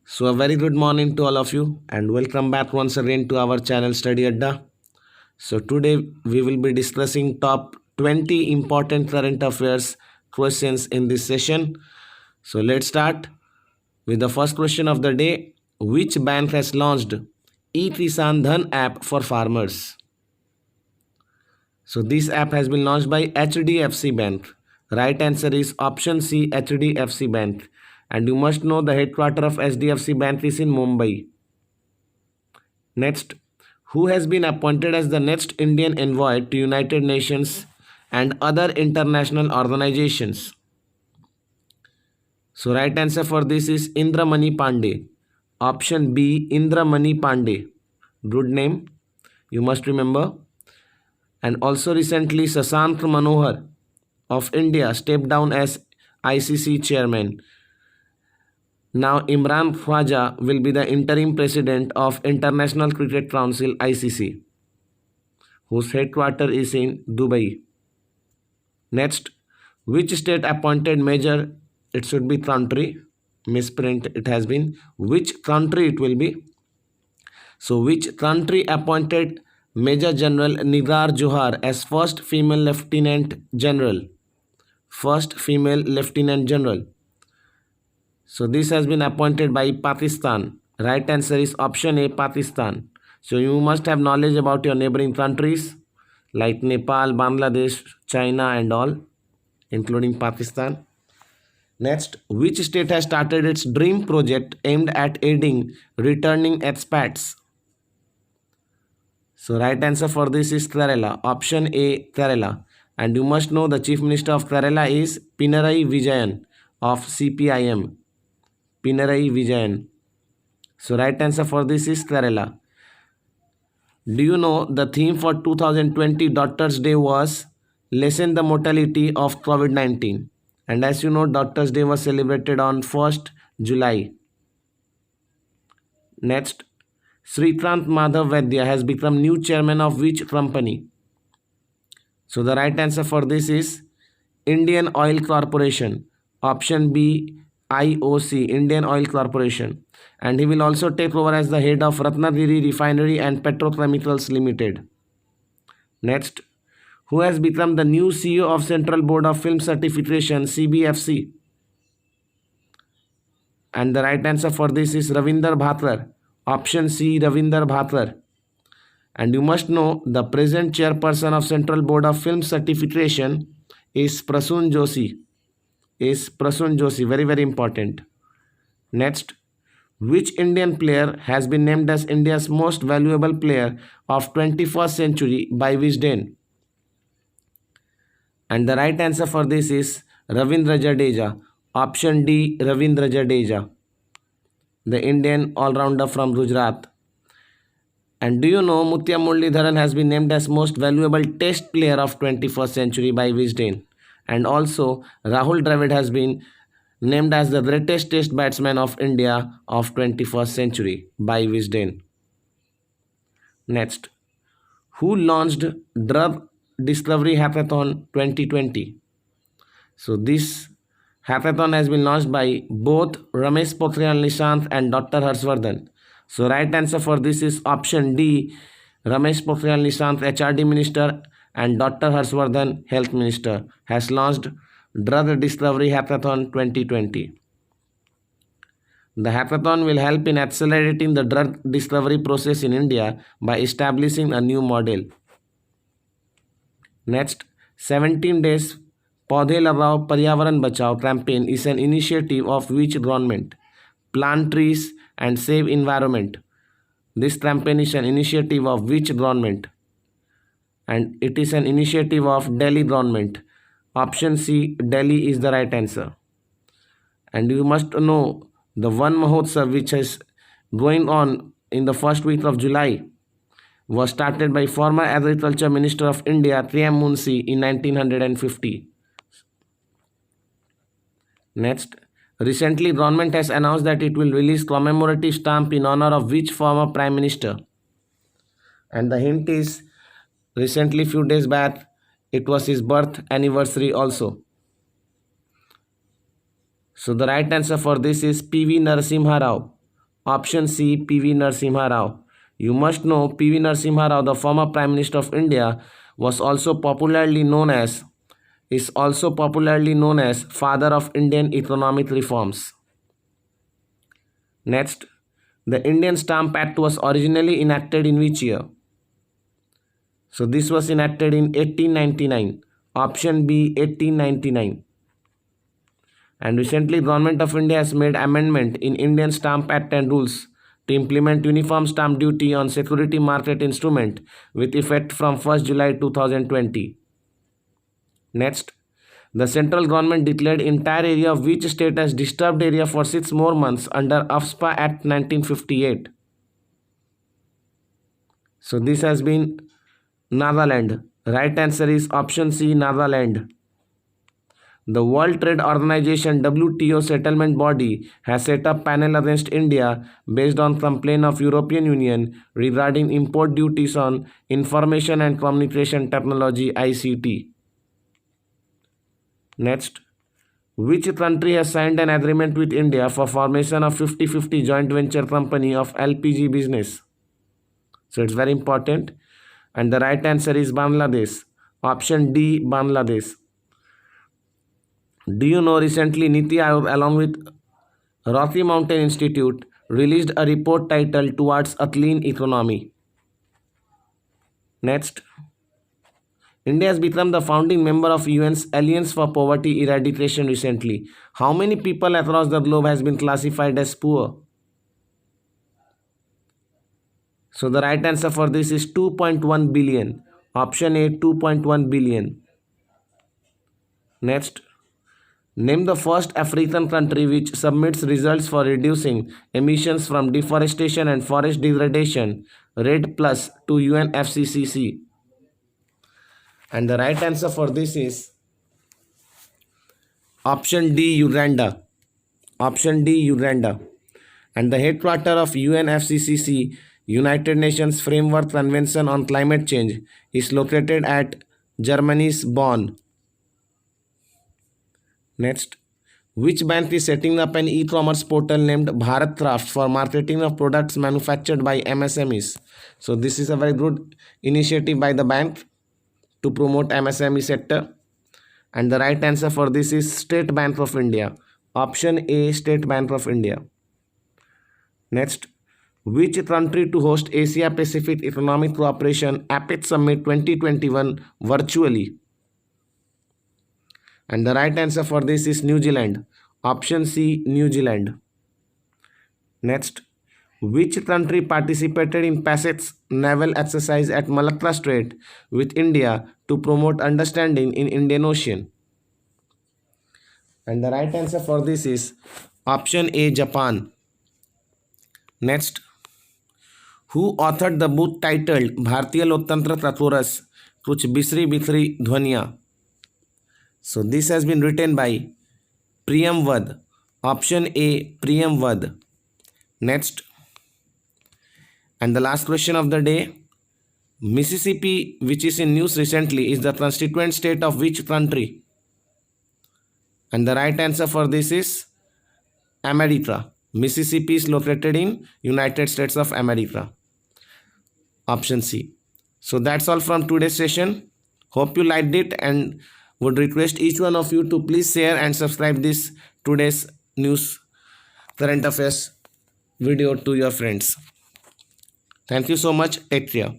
So, a very good morning to all of you, and welcome back once again to our channel Study Adda. So, today we will be discussing top 20 important current affairs questions in this session. So, let's start with the first question of the day. Which bank has launched e-Kisan Dhan app for farmers? So, this app has been launched by HDFC Bank. Right answer is option C, HDFC Bank. And you must know the headquarters of HDFC Bank is in Mumbai. Next, who has been appointed as the next Indian envoy to United Nations and other international organizations? So right answer for this is Indramani Pandey. Option B, Indramani Pandey. Good name, you must remember. And also recently Sasank Manohar of India stepped down as ICC chairman. Now Imran Khwaja will be the interim president of International Cricket Council ICC, whose headquarters is in Dubai. Next, which state appointed major? It should be country. Misprint it has been. Which country it will be? So, which country appointed Major General Nigar Johar as first female Lieutenant General? First female Lieutenant General. So, this has been appointed by Pakistan. Right answer is option A, Pakistan. So, you must have knowledge about your neighboring countries like Nepal, Bangladesh, China and all, including Pakistan. Next, which state has started its dream project aimed at aiding returning expats? So right answer for this is Kerala. Option A, Kerala. And you must know the Chief Minister of Kerala is Pinarayi Vijayan of CPIM. Pinarayi Vijayan. So right answer for this is Kerala. Do you know the theme for 2020 Doctors Day was lessen the mortality of COVID-19? And as you know, Doctors Day was celebrated on 1st July. Next, Srikanth Madhav Vaidya has become new chairman of which company? So the right answer for this is Indian Oil Corporation. Option B, IOC, Indian Oil Corporation. And he will also take over as the head of Ratnagiri Refinery and Petrochemicals Limited. Next, who has become the new CEO of Central Board of Film Certification, CBFC? And the right answer for this is Ravinder Bhatlar. Option C, Ravinder Bhatlar. And you must know the present chairperson of Central Board of Film Certification is Prasun Joshi. Very, very important. Next, which Indian player has been named as India's most valuable player of 21st century by Wisden? And the right answer for this is Ravindra Jadeja. Option D, Ravindra Jadeja, the Indian all-rounder from Gujarat. And do you know Muttiah Muralidharan has been named as most valuable test player of 21st century by Wisden? And also Rahul Dravid has been named as the greatest test batsman of India of 21st century by Wisden. Next, who launched Drug Discovery Hackathon 2020? So this hackathon has been launched by both Ramesh Pokhriyal Nishank and Dr. Harshvardhan. So right answer for this is option D, Ramesh Pokhriyal Nishank, HRD Minister, and Dr. Harshvardhan, Health Minister, has launched Drug Discovery Hackathon 2020. The hackathon will help in accelerating the drug discovery process in India by establishing a new model. Next, 17 days Paudhe Lagao Paryavaran Bachao campaign is an initiative of which government? Plant trees and save environment. This campaign is an initiative of which government? And it is an initiative of Delhi government. Option C, Delhi is the right answer. And you must know the Van Mahotsav, which is going on in the first week of July, was started by former Agriculture Minister of India T.M. Munshi in 1950. Next, recently government has announced that it will release commemorative stamp in honor of which former Prime Minister? And the hint is recently few days back it was his birth anniversary also. So the right answer for this is P.V. Narasimha Rao. Option C, P.V. Narasimha Rao. You must know P.V. Narasimha Rao, the former Prime Minister of India, is also popularly known as father of Indian economic reforms. Next, the Indian Stamp Act was originally enacted in which year? So this was enacted in 1899. Option B, 1899. And recently, Government of India has made amendment in Indian Stamp Act and rules to implement uniform stamp duty on security market instrument with effect from 1st July 2020. Next, the central government declared entire area of which state as disturbed area for 6 more months under AFSPA Act 1958. So this has been Nagaland. Right answer is option C, Nagaland. The World Trade Organization WTO settlement body has set up panel against India based on complaint of European Union regarding import duties on information and communication technology ICT. Next, which country has signed an agreement with India for formation of 50-50 joint venture company of LPG business? So it's very important. And the right answer is Bangladesh. Option D, Bangladesh. Do you know recently Niti Aayog along with Rocky Mountain Institute released a report titled Towards a Clean Economy? Next, India has become the founding member of UN's Alliance for Poverty Eradication recently. How many people across the globe has been classified as poor? So the right answer for this is 2.1 billion. Option A, 2.1 billion. Next, name the first African country which submits results for reducing emissions from deforestation and forest degradation REDD+ to UNFCCC. And the right answer for this is option D, Uganda. Option D, Uganda. And the headquarter of UNFCCC, United Nations Framework Convention on Climate Change, is located at Germany's Bonn. Next, which bank is setting up an e-commerce portal named Bharat Craft for marketing of products manufactured by MSMEs? So this is a very good initiative by the bank to promote MSME sector. And the right answer for this is State Bank of India. Option A, State Bank of India. Next, which country to host Asia Pacific Economic Cooperation APEC Summit 2021 virtually? And the right answer for this is New Zealand. Option C, New Zealand. Next, which country participated in PASEC's naval exercise at Malacca Strait with India to promote understanding in Indian Ocean? And the right answer for this is option A, Japan. Next, who authored the book titled Bhartiya Loktantra Tatvoras Kuch Bisri Bisri Dhwaniya? So this has been written by Priyam Vad. Option A, Priyam Vad. Next, and the last question of the day, Mississippi, which is in news recently, is the constituent state of which country? And the right answer for this is America. Mississippi is located in United States of America. Option C. So that's all from today's session. Hope you liked it and would request each one of you to please share and subscribe this today's news current affairs video to your friends. Thank you so much. Take care.